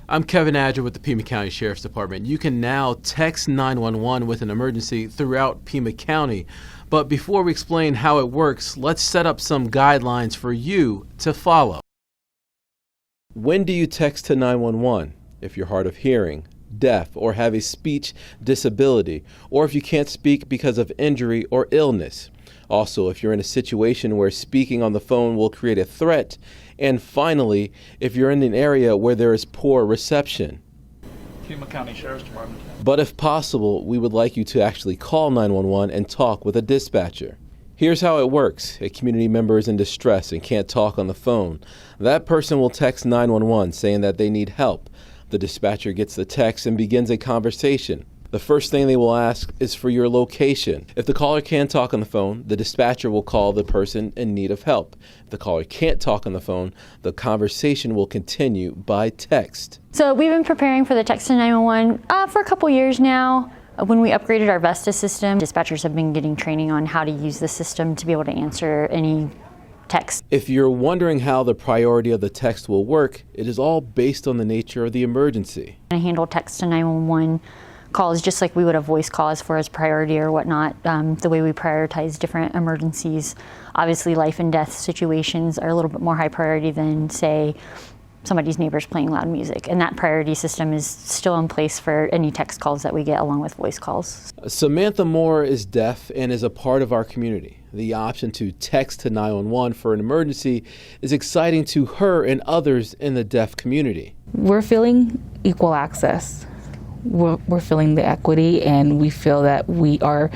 I'm Kevin Adger with the Pima County Sheriff's Department. You can now text 911 with an emergency throughout Pima County. But before we explain how it works, let's set up some guidelines for you to follow. When do you text to 911? If you're hard of hearing, deaf, or have a speech disability, or if you can't speak because of injury or illness. Also, if you're in a situation where speaking on the phone will create a threat. And finally, if you're in an area where there is poor reception. Pima County Sheriff's Department. But if possible, we would like you to actually call 911 and talk with a dispatcher. Here's how it works. A community member is in distress and can't talk on the phone. That person will text 911 saying that they need help. The dispatcher gets the text and begins a conversation. The first thing they will ask is for your location. If the caller can talk on the phone, the dispatcher will call the person in need of help. If the caller can't talk on the phone, the conversation will continue by text. So we've been preparing for the text to 911 for a couple years now. When we upgraded our Vesta system, dispatchers have been getting training on how to use the system to be able to answer any text. If you're wondering how the priority of the text will work, it is all based on the nature of the emergency. I handle text to 911 calls just like we would a voice call as far as priority or whatnot. The way we prioritize different emergencies. Obviously, life and death situations are a little bit more high priority than, say, somebody's neighbor's playing loud music. And that priority system is still in place for any text calls that we get along with voice calls. Samantha Moore is deaf and is a part of our community. The option to text to 911 for an emergency is exciting to her and others in the deaf community. We're feeling equal access. We're feeling the equity, and we feel that we are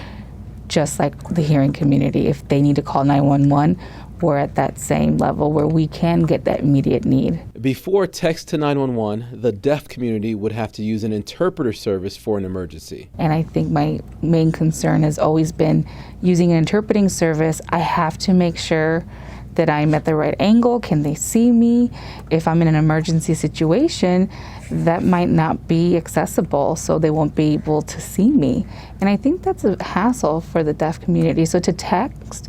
just like the hearing community. If they need to call 911, we're at that same level where we can get that immediate need. Before text to 911, the deaf community would have to use an interpreter service for an emergency. And I think my main concern has always been using an interpreting service. I have to make sure that I'm at the right angle. Can they see me? If I'm in an emergency situation, that might not be accessible, so they won't be able to see me. And I think that's a hassle for the deaf community. So to text,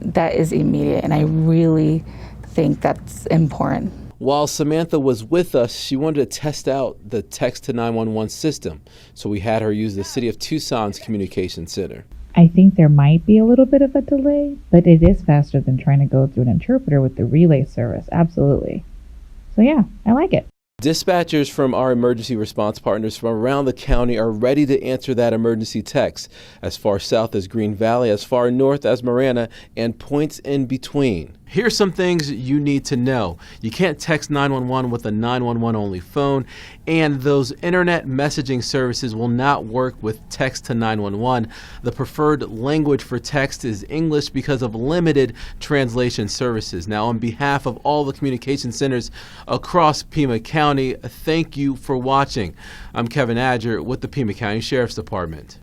that is immediate, and I really think that's important. While Samantha was with us, she wanted to test out the text to 911 system, so we had her use the City of Tucson's Communication Center. I think there might be a little bit of a delay, but it is faster than trying to go through an interpreter with the relay service. Absolutely. So yeah, I like it. Dispatchers from our emergency response partners from around the county are ready to answer that emergency text, as far south as Green Valley, as far north as Marana, and points in between. Here's some things you need to know. You can't text 911 with a 911 only phone, and those internet messaging services will not work with text to 911. The preferred language for text is English because of limited translation services. Now, on behalf of all the communication centers across Pima County, thank you for watching. I'm Kevin Adger with the Pima County Sheriff's Department.